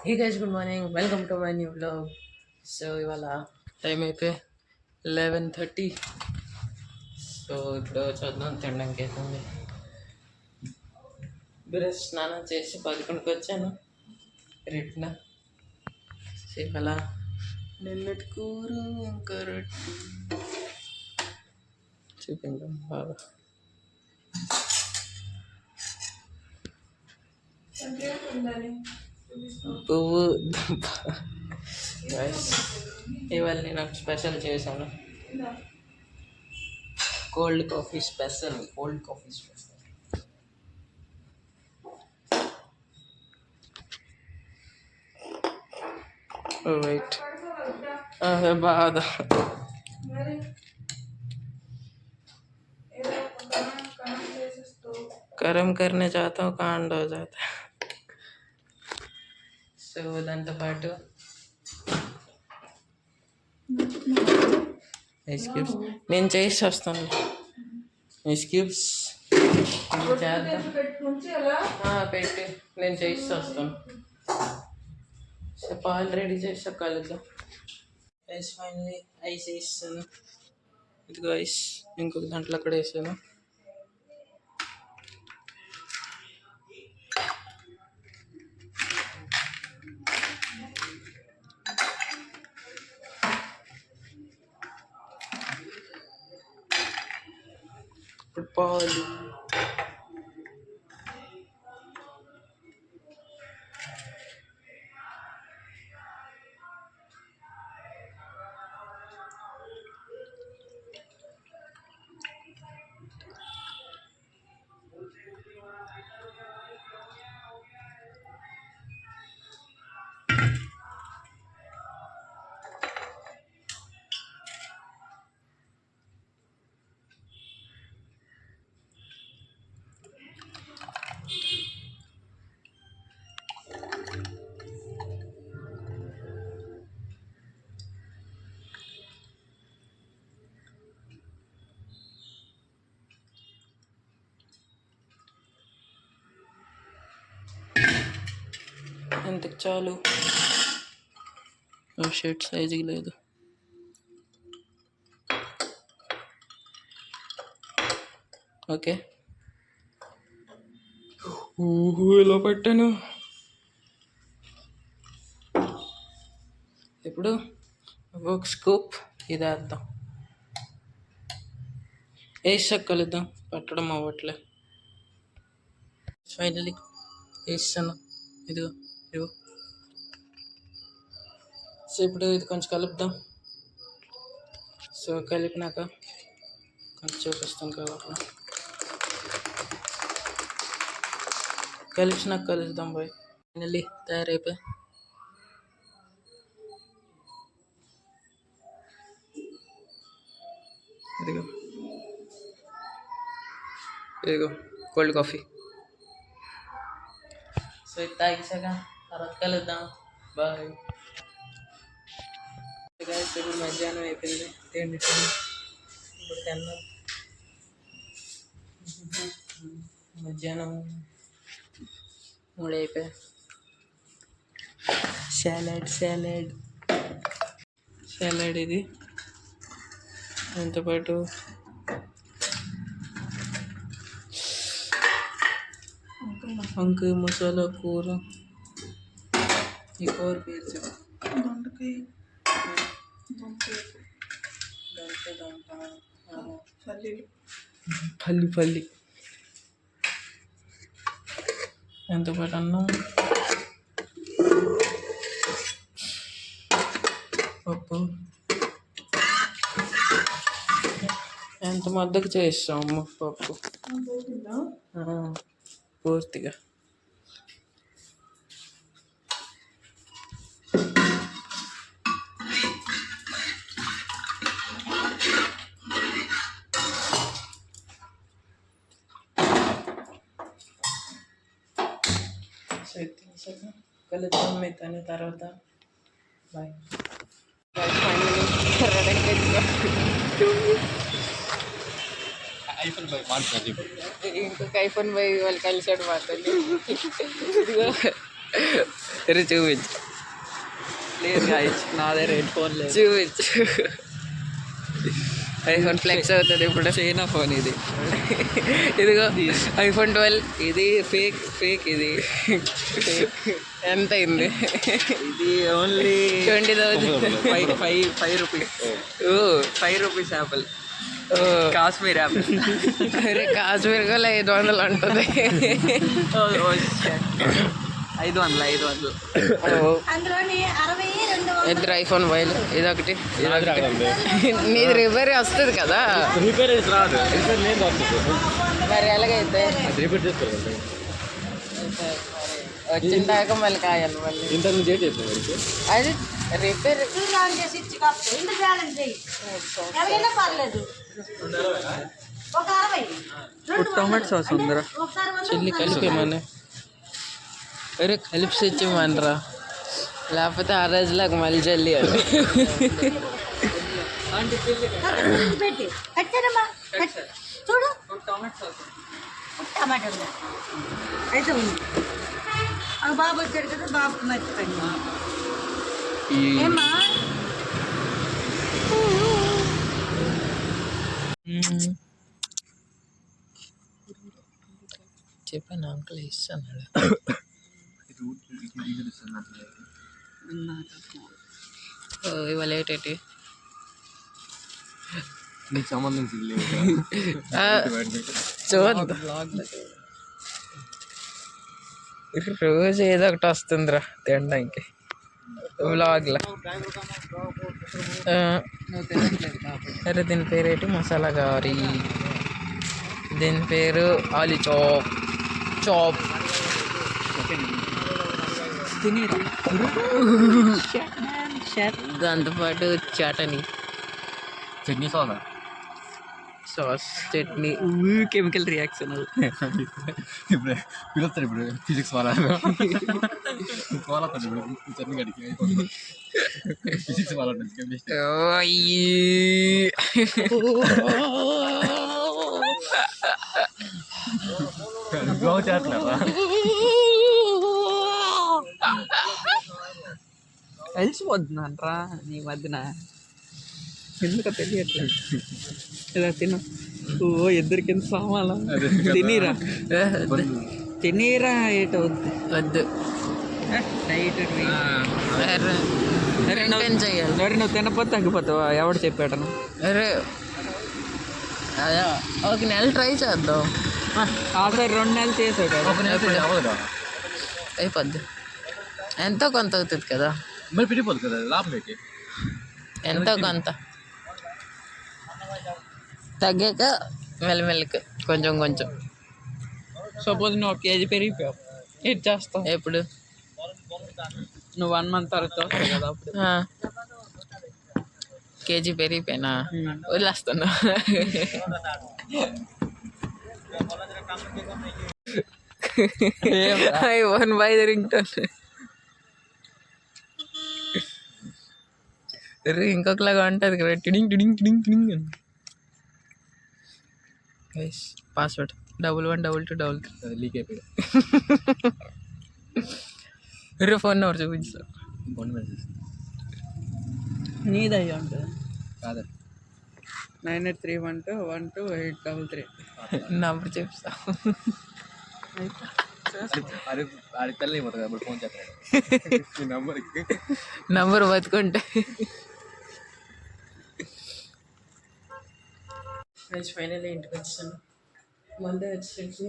Hey guys, good morning, welcome to my new blog. So ఇవాళ time అయితే 11:30. So ఇప్పుడు చూద్దాం తినడానికి అవుతుంది. బ్రష్ స్నానం చేసి 11కి వచ్చాను రిటర్న్. సో ఇవాళ నిన్నటి కూర ఇంకా రొట్టి చూపించాం బాగా. పువ్వు ఇవాళ నేను స్పెషల్ చేశాను. Cold coffee special. వెయిట్ బాధ गरम करने चाहता हूँ कांड हो जाता है. సో దాంతోపాటు ఐస్ క్యూబ్స్ నేను చేసి వస్తాను. ఐస్ క్యూబ్స్ పెట్టి నేను చేసి వస్తాను. సో పాలు రెడీ చేసి కలుద్దాం. ఐస్ ఫైనలీ ఐస్ వేస్తాను. ఇదిగో ఐస్ ఇంకొక దాంట్లో కూడా వేసాను. పాలు ఎంతకు చాలు. షర్ట్ సైజుకి లేదు. ఓకే ఇలా పెట్టాను. ఇప్పుడు ఒక స్కూప్ ఇది వేద్దాం. వేసాక కలుద్దాం. పట్టడం అవ్వట్లే. ఫైనలీ వేస్తాను. ఇదిగో. సో ఇప్పుడు ఇది కొంచెం కలుపుదాం. సో కలిపినాక కొంచెం చూపిస్తాం కాబట్టి కలిసినాక కలుద్దాం. బాయ్. ఫైనలీ తయారైపోయి ఇదిగో కోల్డ్ కాఫీ. సో ఇది తాగేసాక తర్వాత కలుద్దాం. బాయ్. ఇప్పుడు మధ్యాహ్నం అయిపోయింది. తిండి ఇప్పుడు తిన్నాం. మధ్యాహ్నం 3 అయిపోయాయి. సాలడ్ ఇది. దాంతోపాటు వంకాయ మసాలా కూర. ఈ కూర పేరు చెప్పు. పల్లి ఎంతపాటు అన్నం, పప్పు. ఎంత మద్దకు చేస్తాము పప్పు పూర్తిగా. కలుద్దాం మిగతాని తర్వాత. బాయ్. ఇంకొక ఐఫోన్ బై వాళ్ళు కలిసాడు మాతో. ఇదిగో చూపించు. లేదు guys, నా దగ్గర హెడ్ ఫోన్ లేదు. చూపించు. ఐఫోన్ ఫ్లెక్స్ అవుతుంది ఇప్పుడు. చైనా ఫోన్ ఇది. ఇదిగో ఐఫోన్ 12. ఇది ఫేక్ ఇది. ఎంత అయింది? ఇది only 20,000. 5 rupees. 5 rupees Apple. Kashmir Apple. అరే కాశ్మీర్ కూడా 500 ఉంటుంది. 500. ఇద్దరు ఐఫోన్ మొబైల్. ఇదొకటి. నీది రిపేర్ వస్తుంది కదా. మరి ఎలాగైతే వచ్చిన దాకా మళ్ళీ కాయాలి. మళ్ళీ అది రిపేర్ టొమాటో సాస్ ఉందరా? చిల్లి కలిపేమని. అరే కలిపి ఇచ్చేమనరా, లేకపోతే ఆ రోజులాగా మళ్ళీ జల్లి అని. చూడు టొమాటో సాస్ టమాటో అయితే ఉంది. బాబు వచ్చాడు కదా, బాబుకి మర్చిపోయింది. ఏమా చెప్పాను అంకుల్ ఇస్తాను. ఇవాళ ఏంటి నీకు సంబంధించి చూద్దాం. రోజు ఏదో ఒకటి వస్తుందిరా తినడానికి వ్లాగ్లా. అరే దీని పేరు ఏంటి? మసాలా గారి. దీని పేరు ఆలూ చాప్. దాంతోపాటు chutney, chutney sauce, chutney. Chemical reaction. ఇప్పుడు పిలుస్తారు. ఇప్పుడు ఫిజిక్స్ వాళ్ళ చట్నీ గడికి ఫిజిక్స్ వాళ్ళ చేస్తున్నారా? కలిసిపోతున్నానరా నీ మధ్యన, ఎందుకు తెలియట్లేదు. ఇలా తిను. ఇద్దరికి ఎంత సామాలా. తినీరా ఏటవుద్ది. వద్దు. నైట్ చెయ్యాలి. మరి నువ్వు తినపోతే తగ్గిపోతావా? ఎవడు చెప్పాడను? అరే అదే ఒక నెల ట్రై చేద్దాం. ఆఖరి 2 నెలలు చేసాడు. అయిపోద్ది. ఎంతో కొంత అవుతుంది కదా. మరి పిడిపోదు కదా లాభం ఏంటి? ఎంతో కొంత తగ్గాక మెల్లమెల్లకి కొంచెం. సపోజ్ నువ్వు 1 కేజీ పెరిగిపోయావు, ఏం చేస్తావు? ఎప్పుడు? నువ్వు 1 మంత్ తర్వాత వస్తావు కదా అప్పుడు. కేజీ పెరిగిపోయినా వదిలేస్తాను. IPhone by the ringtone. ఇంకొకలాగా ఉంటుంది కదా, టిడింగ్ టిడింగ్ టిడింగ్ టిడింగ్ అని. పాస్వర్డ్ 112223. లీక్ అయిపోయి ఫోన్ నెంబర్ చూపించు. నీదయ్యా ఉంటుంది కాదు 9831212833. నంబర్ చెప్తా. అది తెల్ల అయిపోతుంది కదా ఫోన్ చేస్తాను నంబర్ బతుకుంటే. ఫైనల్లీ ఇంటికి వచ్చాను. ముందే వచ్చేసి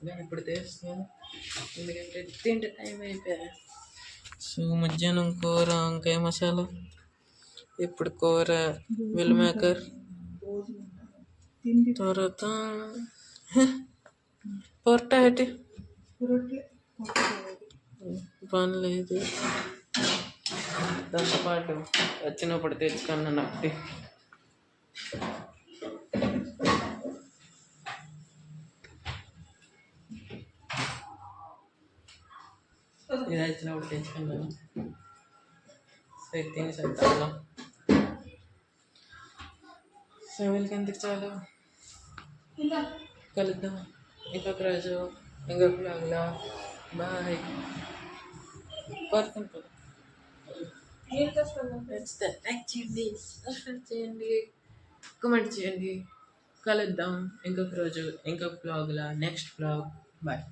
నేను ఇప్పుడు తీస్తున్నాను, ఎందుకంటే తింటే టైం అయిపోయా. సో మధ్యాహ్నం కూర వంకాయ మసాలా, ఇప్పుడు కూర మిల్ మేకర్, తర్వాత పొరటాటి పనిలేదు. దాంతోపాటు వచ్చినప్పుడు తెచ్చుకున్నాను ఒకటి. ఇది వచ్చినప్పుడు తెచ్చుకున్నాను. తిని సత్తాను. సెవెన్కి ఎందుకు చాలు, కలుద్దాం ఇంకొక రోజు ఇంకొక బ్లాగ్లో. బాయ్. పడుకుంటా. నచ్చితే లైక్ చేయండి, సబ్స్క్రైబ్ చేయండి, కామెంట్ చేయండి. కలుద్దాం ఇంకొక రోజు ఇంకొక బ్లాగ్లా. Next blog. బాయ్.